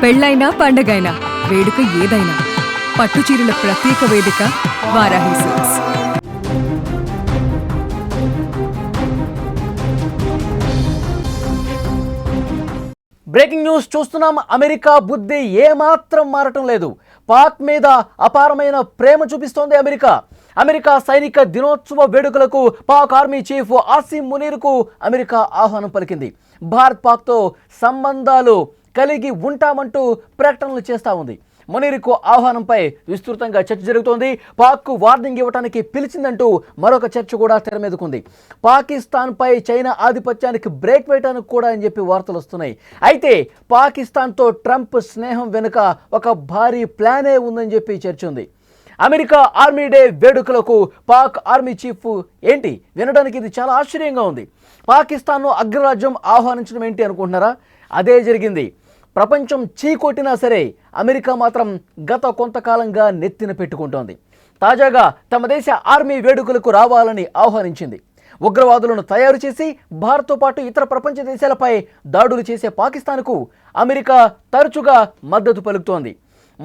పెళ్ళైనా పండగైనా వేడుక ఏదైనా పట్టుచీరల ప్రత్యేక వేదిక వారాహి సిల్క్స్. బ్రేకింగ్ న్యూస్ చూస్తున్నాం. అమెరికా బుద్ధి ఏమాత్రం మారటం లేదు. పాక్ మీద అపారమైన ప్రేమ చూపిస్తోంది అమెరికా సైనిక దినోత్సవ వేడుకలకు పాక్ ఆర్మీ చీఫ్ ఆసిం మునీర్కు అమెరికా ఆహ్వానం పలికింది. భారత్ పాక్తో సంబంధాలు కలిగి ఉంటామంటూ ప్రకటనలు చేస్తూ ఉంది. మునీర్కు ఆహ్వానంపై విస్తృతంగా చర్చ జరుగుతోంది. పాక్కు వార్నింగ్ ఇవ్వడానికి పిలిచిందంటూ మరొక చర్చ కూడా తెర మీదకుంది. పాకిస్తాన్పై చైనా ఆధిపత్యానికి బ్రేక్ వేయడానికి కూడా అని చెప్పి వార్తలు వస్తున్నాయి. అయితే పాకిస్తాన్తో ట్రంప్ స్నేహం వెనుక ఒక భారీ ప్లానే ఉందని చెప్పి చర్చ ఉంది. అమెరికా ఆర్మీ డే వేడుకలకు పాక్ ఆర్మీ చీఫ్ ఏంటి వినడానికి ఇది చాలా ఆశ్చర్యంగా ఉంది. పాకిస్తాన్ను అగ్రరాజ్యం ఆహ్వానించడం ఏంటి అనుకుంటున్నారా? అదే జరిగింది. ప్రపంచం చీకొట్టినా సరే అమెరికా మాత్రం గత కొంతకాలంగా నెత్తిన పెట్టుకుంటోంది. తాజాగా తమ దేశ ఆర్మీ వేడుకలకు రావాలని ఆహ్వానించింది. ఉగ్రవాదులను తయారు చేసి భారత్తో పాటు ఇతర ప్రపంచ దేశాలపై దాడులు చేసే పాకిస్తాన్కు అమెరికా తరచుగా మద్దతు పలుకుతోంది.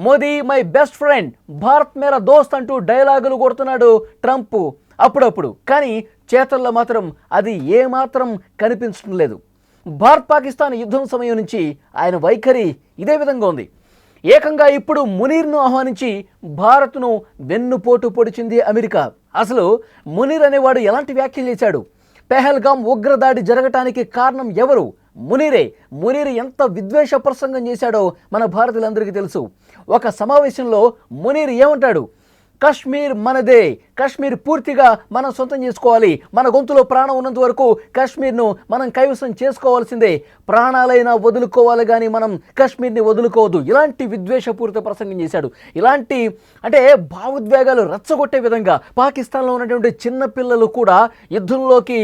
Modi my best friend, Bharat మేరా దోస్త్ అంటూ డైలాగులు కొడుతున్నాడు ట్రంప్ అప్పుడప్పుడు. కానీ చేతల్లో మాత్రం అది ఏమాత్రం కనిపించడం లేదు. భారత్ పాకిస్తాన్ యుద్ధం సమయం నుంచి ఆయన వైఖరి ఇదే విధంగా ఉంది. ఏకంగా ఇప్పుడు మునీర్ను ఆహ్వానించి భారత్ను వెన్నుపోటు పొడిచింది అమెరికా. అసలు మునీర్ అనేవాడు ఎలాంటి వ్యాఖ్యలు చేశాడు? పెహల్గాం ఉగ్రదాడి జరగటానికి కారణం ఎవరు? మునీర్ ఎంత విద్వేష ప్రసంగం చేశాడో మన భారతీయులందరికీ తెలుసు. ఒక సమావేశంలో మునీర్ ఏమంటాడు? కశ్మీర్ మనదే, కశ్మీర్ పూర్తిగా మనం సొంతం చేసుకోవాలి, మన గొంతులో ప్రాణం ఉన్నంత వరకు కశ్మీర్ను మనం కైవసం చేసుకోవాల్సిందే, ప్రాణాలైనా వదులుకోవాలి కానీ మనం కశ్మీర్ని వదులుకోవద్దు. ఇలాంటి విద్వేషపూరిత ప్రసంగం చేశాడు. ఇలాంటి అంటే భావోద్వేగాలు రెచ్చగొట్టే విధంగా పాకిస్తాన్లో ఉన్నటువంటి చిన్నపిల్లలు కూడా యుద్ధంలోకి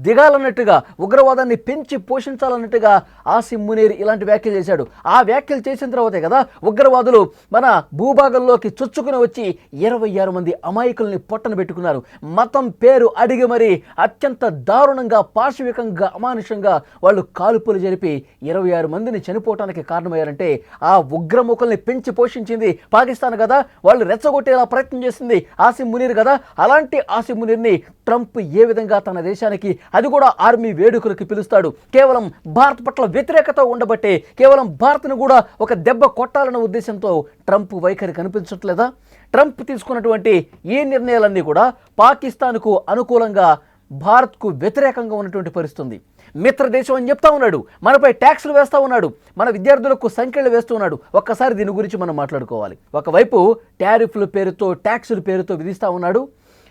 దిగాలన్నట్టుగా, ఉగ్రవాదాన్ని పెంచి పోషించాలన్నట్టుగా ఆసిం మునీర్ ఇలాంటి వ్యాఖ్యలు చేశాడు. ఆ వ్యాఖ్యలు చేసిన తర్వాతే కదా ఉగ్రవాదులు మన భూభాగంలోకి చొచ్చుకుని వచ్చి 26 మంది అమాయకుల్ని పొట్టన పెట్టుకున్నారు. మతం పేరు అడిగి మరి అత్యంత దారుణంగా, పాశవికంగా, అమానుషంగా వాళ్ళు కాల్పులు జరిపి 26 మందిని చనిపోవటానికి కారణమయ్యారంటే ఆ ఉగ్రముఖల్ని పెంచి పోషించింది పాకిస్తాన్ కదా. వాళ్ళు రెచ్చగొట్టేలా ప్రయత్నం చేసింది ఆసిం మునీర్ కదా. అలాంటి ఆసిం మునీర్ని ట్రంప్ ఏ విధంగా తన దేశానికి, అది కూడా ఆర్మీ వేడుకలకు పిలుస్తాడు? కేవలం భారత్ పట్ల వ్యతిరేకత ఉండబట్టే, కేవలం భారత్ను కూడా ఒక దెబ్బ కొట్టాలన్న ఉద్దేశంతో ట్రంప్ వైఖరి కనిపించట్లేదా? ట్రంప్ తీసుకున్నటువంటి ఈ నిర్ణయాలన్నీ కూడా పాకిస్తాన్కు అనుకూలంగా, భారత్కు వ్యతిరేకంగా ఉన్నటువంటి పరిస్థితుంది. మిత్ర దేశం అని చెప్తా ఉన్నాడు, మనపై ట్యాక్సులు వేస్తూ ఉన్నాడు, మన విద్యార్థులకు సంఖ్యలు వేస్తూ ఉన్నాడు. ఒక్కసారి దీని గురించి మనం మాట్లాడుకోవాలి. ఒకవైపు టారిఫ్ల పేరుతో, ట్యాక్సుల పేరుతో విధిస్తూ ఉన్నాడు.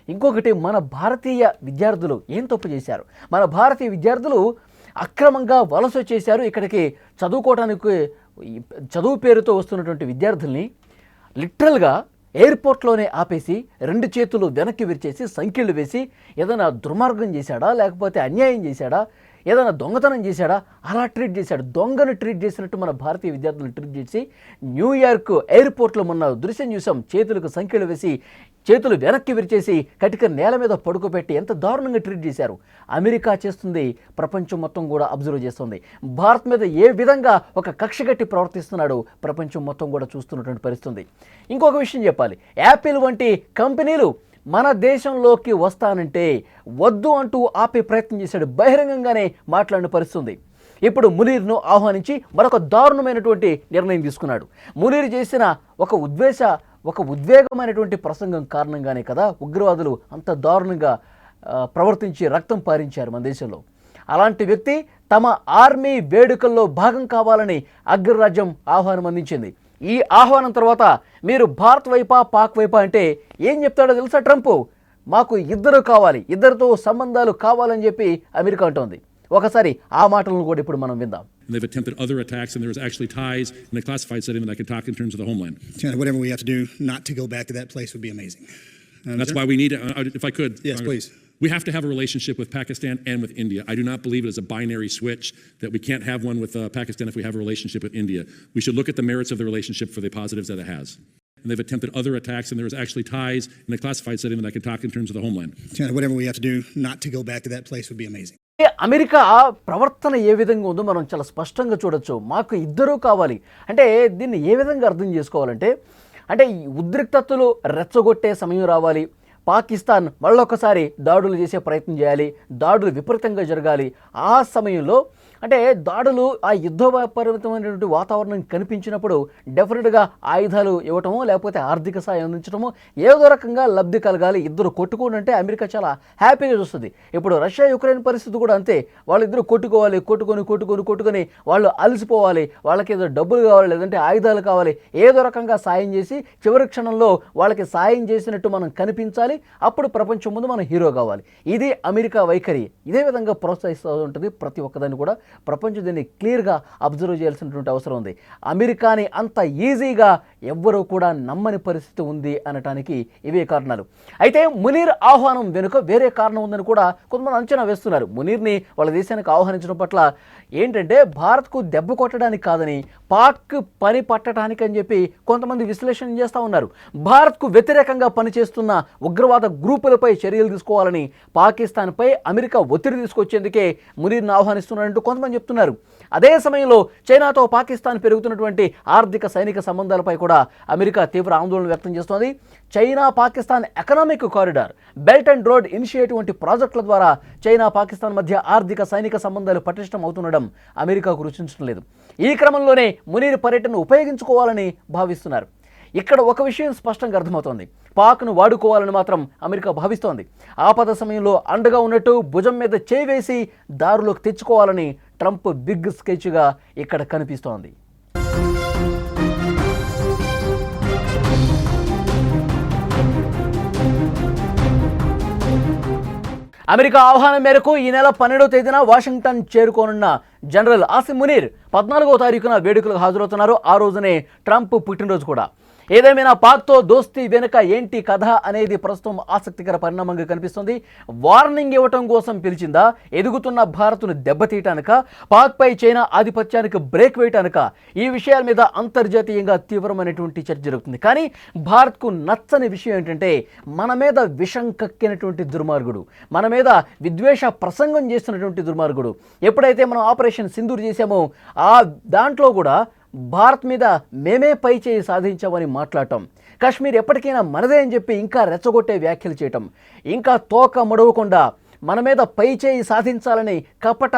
ఇంకొకటి, మన భారతీయ విద్యార్థులు ఏం తప్పు చేశారు? మన భారతీయ విద్యార్థులు అక్రమంగా వలస చేశారు. ఇక్కడికి చదువుకోవడానికి చదువు పేరుతో వస్తున్నటువంటి విద్యార్థుల్ని లిటరల్గా ఎయిర్పోర్ట్లోనే ఆపేసి 2 చేతులు వెనక్కి విరిచేసి సంఖ్యలు వేసి ఏదైనా దుర్మార్గం చేశాడా, లేకపోతే అన్యాయం చేశాడా, ఏదైనా దొంగతనం చేశాడా? అలా ట్రీట్ చేశాడు. దొంగను ట్రీట్ చేసినట్టు మన భారతీయ విద్యార్థులను ట్రీట్ చేసి న్యూయార్క్ ఎయిర్పోర్ట్లో మొన్న దృశ్యం చూసాం. చేతులకు సంఖ్యలు వేసి చేతులు వెనక్కి విరిచేసి కటిక నేల మీద పడుకోబెట్టి ఎంత దారుణంగా ట్రీట్ చేశారు. అమెరికా చేస్తుంది, ప్రపంచం మొత్తం కూడా అబ్జర్వ్ చేస్తుంది. భారత్ మీద ఏ విధంగా ఒక కక్షగట్టి ప్రవర్తిస్తున్నాడో ప్రపంచం మొత్తం కూడా చూస్తున్నటువంటి పరిస్థితుంది. ఇంకొక విషయం చెప్పాలి, యాపిల్ వంటి కంపెనీలు మన దేశంలోకి వస్తానంటే వద్దు అంటూ ఆపే ప్రయత్నం చేశాడు. బహిరంగంగానే మాట్లాడిన పరిస్థితుంది. ఇప్పుడు మునీర్ను ఆహ్వానించి మరొక దారుణమైనటువంటి నిర్ణయం తీసుకున్నాడు. మునీర్ చేసిన ఒక ఉద్వేగమైనటువంటి ప్రసంగం కారణంగానే కదా ఉగ్రవాదులు అంత దారుణంగా ప్రవర్తించి రక్తం పారించారు మన దేశంలో. అలాంటి వ్యక్తి తమ ఆర్మీ వేడుకల్లో భాగం కావాలని అగ్రరాజ్యం ఆహ్వానం అందించింది. ఈ ఆహ్వానం తర్వాత మీరు భారత్ వైపా, పాక్ వైపా అంటే ఏం చెప్తాడో తెలుసా ట్రంప్? మాకు ఇద్దరు కావాలి, ఇద్దరితో సంబంధాలు కావాలని చెప్పి అమెరికా అంటోంది. ఒకసారి ఆ మాటలను కూడా ఇప్పుడు మనం విందాం. They've attempted other attacks, and there was actually ties in the classified setting that I can talk in terms of the homeland. Whatever we have to do not to go back to that place would be amazing. That's why we need to, if I could. Yes, please. We have to have a relationship with Pakistan and with India. I do not believe it is a binary switch, that we can't have one with Pakistan if we have a relationship with India. We should look at the merits of the relationship for the positives that it has. And they've attempted other attacks, and there was actually ties in the classified setting that I can talk in terms of the homeland. Whatever we have to do not to go back to that place would be amazing. America ప్రవర్తన ఏ విధంగా ఉందో మనం చాలా స్పష్టంగా చూడొచ్చు. మాకు ఇద్దరూ కావాలి అంటే దీన్ని ఏ విధంగా అర్థం చేసుకోవాలంటే, అంటే ఈ ఉద్రిక్తతలు రెచ్చగొట్టే సమయం రావాలి, పాకిస్తాన్ మళ్ళొకసారి దాడులు చేసే ప్రయత్నం చేయాలి, దాడులు విపరీతంగా జరగాలి. ఆ సమయంలో అంటే దాడులు ఆ యుద్ధపరిమితమైనటువంటి వాతావరణం కనిపించినప్పుడు డెఫినెట్గా ఆయుధాలు ఇవ్వటమో లేకపోతే ఆర్థిక సాయం అందించడమో ఏదో రకంగా లబ్ధి కలగాలి. ఇద్దరు కొట్టుకోనంటే అమెరికా చాలా హ్యాపీగా చూస్తుంది. ఇప్పుడు రష్యా యుక్రెయిన్ పరిస్థితి కూడా అంతే. వాళ్ళిద్దరూ కొట్టుకోవాలి, కొట్టుకొని వాళ్ళు అలసిపోవాలి, వాళ్ళకి ఏదో డబ్బులు కావాలి, లేదంటే ఆయుధాలు కావాలి, ఏదో రకంగా సాయం చేసి చివరి క్షణంలో వాళ్ళకి సాయం చేసినట్టు మనం కనిపించాలి. అప్పుడు ప్రపంచం ముందు మనం హీరో కావాలి. ఇది అమెరికా వైఖరి. ఇదే విధంగా ప్రోత్సహిస్తూ ఉంటుంది ప్రతి ఒక్కదాన్ని కూడా. ప్రపంచం దీన్ని క్లియర్గా అబ్జర్వ్ చేయాల్సినటువంటి అవసరం ఉంది. అమెరికాని అంత ఈజీగా ఎవ్వరూ కూడా నమ్మని పరిస్థితి ఉంది అనటానికి ఇవే కారణాలు. అయితే మునీర్ ఆహ్వానం వెనుక వేరే కారణం ఉందని కూడా కొంతమంది అంచనా వేస్తున్నారు. మునీర్ని వాళ్ళ దేశానికి ఆహ్వానించడం పట్ల ఏంటంటే భారత్కు దెబ్బ కొట్టడానికి కాదని, పాక్ పని పట్టడానికి అని చెప్పి కొంతమంది విశ్లేషణ చేస్తూ ఉన్నారు. భారత్కు వ్యతిరేకంగా పనిచేస్తున్న ఉగ్రవాద గ్రూపులపై చర్యలు తీసుకోవాలని పాకిస్తాన్పై అమెరికా ఒత్తిడి తీసుకొచ్చేందుకే మునీర్ను ఆహ్వానిస్తున్నారంటూ కొంతమంది చెప్తున్నారు. అదే సమయంలో చైనాతో పాకిస్తాన్ పెరుగుతున్నటువంటి ఆర్థిక సైనిక సంబంధాలపై కూడా అమెరికా తీవ్ర ఆందోళన వ్యక్తం చేస్తోంది. China Pakistan economic corridor, belt and road initiative వంటి ప్రాజెక్టుల ద్వారా చైనా పాకిస్తాన్ మధ్య ఆర్థిక సైనిక సంబంధాలు పటిష్టం అవుతుండడం అమెరికాకు రుచించడం లేదు. ఈ క్రమంలోనే మునీర్ పర్యటనను ఉపయోగించుకోవాలని భావిస్తున్నారు. ఇక్కడ ఒక విషయం స్పష్టంగా అర్థమవుతోంది. పాక్ను వాడుకోవాలని మాత్రం అమెరికా భావిస్తోంది. ఆపద సమయంలో అండగా ఉన్నట్టు భుజం మీద చేయి వేసి దారిలోకి తెచ్చుకోవాలని ట్రంప్ బిగ్ స్కెచ్గా ఇక్కడ కనిపిస్తోంది. అమెరికా ఆహ్వానం మేరకు ఈ నెల 12వ తేదీన వాషింగ్టన్ చేరుకోనున్న జనరల్ ఆసిమ్ మునీర్ 14వ తారీఖున వేడుకలకు హాజరవుతున్నారు. ఆ రోజునే ట్రంప్ పుట్టినరోజు కూడా. ఏదేమైనా పాక్తో దోస్తీ వెనుక ఏంటి కథ అనేది ప్రస్తుతం ఆసక్తికర పరిణామంగా కనిపిస్తుంది. వార్నింగ్ ఇవ్వటం కోసం పిలిచిందా, ఎదుగుతున్న భారత్ను దెబ్బతీయటానిక, పాక్పై చైనా ఆధిపత్యానికి బ్రేక్ వేయటానిక, ఈ విషయాల మీద అంతర్జాతీయంగా తీవ్రమైనటువంటి చర్చ జరుగుతుంది. కానీ భారత్కు నచ్చని విషయం ఏంటంటే మన మీద విషం కక్కినటువంటి దుర్మార్గుడు, మన మీద విద్వేష ప్రసంగం చేస్తున్నటువంటి దుర్మార్గుడు. ఎప్పుడైతే మనం ఆపరేషన్ సింధూర్ చేశామో ఆ దాంట్లో కూడా భారత్ మీద మేమే పై చేయి సాధించామని మాట్లాడటం, కాశ్మీర్ ఎప్పటికైనా మనదే అని చెప్పి ఇంకా రెచ్చగొట్టే వ్యాఖ్యలు చేయటం, ఇంకా తోక ముడవకుండా మన మీద పై చేయి సాధించాలని కపట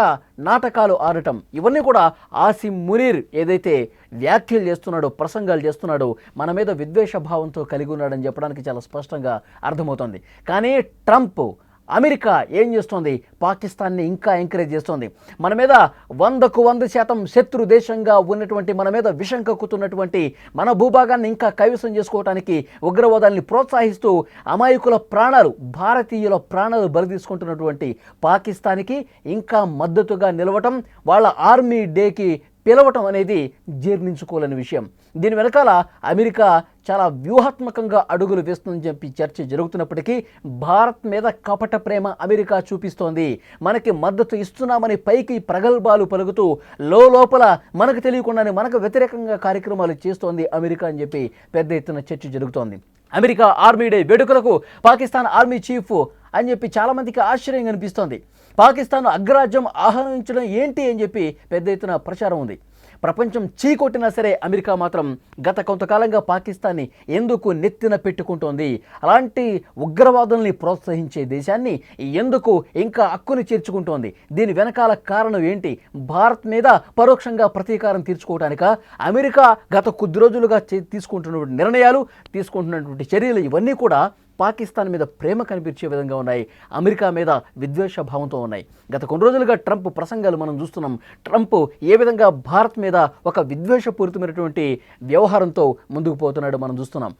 నాటకాలు ఆడటం, ఇవన్నీ కూడా ఆసిమ్ మునీర్ ఏదైతే వ్యాఖ్యలు చేస్తున్నాడో, ప్రసంగాలు చేస్తున్నాడో మన మీద విద్వేష భావంతో కలిగి ఉన్నాడని చెప్పడానికి చాలా స్పష్టంగా అర్థమవుతుంది. కానీ ట్రంప్ అమెరికా ఏం చేస్తోంది? పాకిస్తాన్ని ఇంకా ఎంకరేజ్ చేస్తోంది. మన మీద 100% శత్రు దేశంగా ఉన్నటువంటి, మన మీద విషం కక్కుతున్నటువంటి మన భూభాగాన్ని ఇంకా కైవసం చేసుకోవడానికి ఉగ్రవాదాన్ని ప్రోత్సహిస్తూ అమాయకుల ప్రాణాలు, భారతీయుల ప్రాణాలు బలి తీసుకుంటున్నటువంటి పాకిస్తాన్కి ఇంకా మద్దతుగా నిలవటం, వాళ్ళ ఆర్మీ డేకి పిలవటం అనేది జీర్ణించుకోలేని విషయం. దీని వెనకాల అమెరికా చాలా వ్యూహాత్మకంగా అడుగులు వేస్తుందని చెప్పి చర్చ జరుగుతున్నప్పటికీ భారత్ మీద కపట ప్రేమ అమెరికా చూపిస్తోంది. మనకి మద్దతు ఇస్తున్నామని పైకి ప్రగల్భాలు పలుకుతూ లోపల మనకు తెలియకుండానే మనకు వ్యతిరేకంగా కార్యక్రమాలు చేస్తోంది అమెరికా అని చెప్పి పెద్ద ఎత్తున చర్చ జరుగుతోంది. అమెరికా ఆర్మీ డే వేడుకలకు పాకిస్తాన్ ఆర్మీ చీఫ్ అని చెప్పి చాలామందికి ఆశ్చర్యం కనిపిస్తోంది. పాకిస్తాన్ అగ్రరాజ్యం ఆహ్వానించడం ఏంటి అని చెప్పి పెద్ద ఎత్తున ప్రచారం ఉంది. ప్రపంచం చీకొట్టినా సరే అమెరికా మాత్రం గత కొంతకాలంగా పాకిస్తాన్ని ఎందుకు నెత్తిన పెట్టుకుంటోంది? అలాంటి ఉగ్రవాదుల్ని ప్రోత్సహించే దేశాన్ని ఎందుకు ఇంకా హక్కుని చేర్చుకుంటోంది? దీని వెనకాల కారణం ఏంటి? భారత్ మీద పరోక్షంగా ప్రతీకారం తీర్చుకోవటానిక? అమెరికా గత కొద్ది రోజులుగా తీసుకుంటున్నటువంటి నిర్ణయాలు, తీసుకుంటున్నటువంటి చర్యలు ఇవన్నీ కూడా పాకిస్తాన్ మీద ప్రేమ కనిపించే విధంగా ఉన్నాయి, అమెరికా మీద విద్వేష భావంతో ఉన్నాయి. గత కొన్ని రోజులుగా ట్రంప్ ప్రసంగాలు మనం చూస్తున్నాం. ట్రంప్ ఏ విధంగా భారత్ మీద ఒక విద్వేషపూరితమైనటువంటి వ్యవహారంతో ముందుకు పోతున్నాడో మనం చూస్తున్నాం.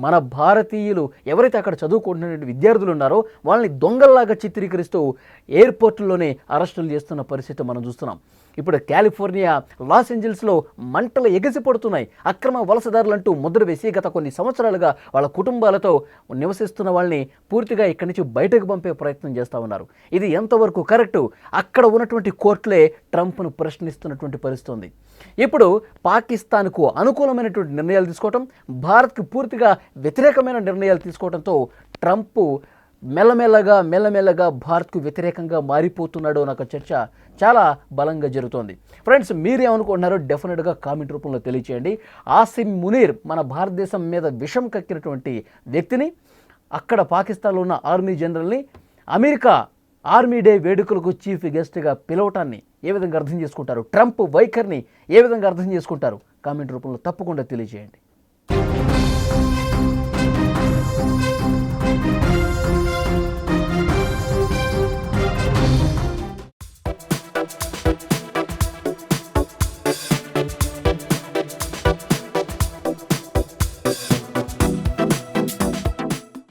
మన భారతీయులు ఎవరైతే అక్కడ చదువుకుంటున్నటువంటి విద్యార్థులు ఉన్నారో వాళ్ళని దొంగల్లాగా చిత్రీకరిస్తూ ఎయిర్పోర్టుల్లోనే అరెస్టులు చేస్తున్న పరిస్థితి మనం చూస్తున్నాం. ఇప్పుడు కాలిఫోర్నియా, లాస్ ఏంజల్స్లో మంటలు ఎగసిపడుతున్నాయి. అక్రమ వలసదారులంటూ ముద్ర వేసి గత కొన్ని సంవత్సరాలుగా వాళ్ళ కుటుంబాలతో నివసిస్తున్న వాళ్ళని పూర్తిగా ఇక్కడి నుంచి బయటకు పంపే ప్రయత్నం చేస్తూ ఉన్నారు. ఇది ఎంతవరకు కరెక్టు? అక్కడ ఉన్నటువంటి కోర్టులే ట్రంప్ను ప్రశ్నిస్తున్నటువంటి పరిస్థితి ఉంది. ఇప్పుడు పాకిస్తాన్కు అనుకూలమైనటువంటి నిర్ణయాలు తీసుకోవటం, భారత్కు పూర్తిగా వ్యతిరేకమైన నిర్ణయాలు తీసుకోవడంతో ట్రంప్ మెల్లమెల్లగా భారత్కు వ్యతిరేకంగా మారిపోతున్నాడు అన్న ఒక చర్చ చాలా బలంగా జరుగుతోంది. ఫ్రెండ్స్, మీరేమనుకుంటున్నారో డెఫినెట్గా కామెంట్ రూపంలో తెలియచేయండి. ఆసిమ్ మునీర్ మన భారతదేశం మీద విషం కక్కినటువంటి వ్యక్తిని, అక్కడ పాకిస్తాన్లో ఉన్న ఆర్మీ జనరల్ని అమెరికా ఆర్మీ డే వేడుకలకు చీఫ్ గెస్ట్గా పిలవటాన్ని ఏ విధంగా అర్థం చేసుకుంటారు, ట్రంప్ వైఖరిని ఏ విధంగా అర్థం చేసుకుంటారు, కామెంట్ రూపంలో తప్పకుండా తెలియజేయండి.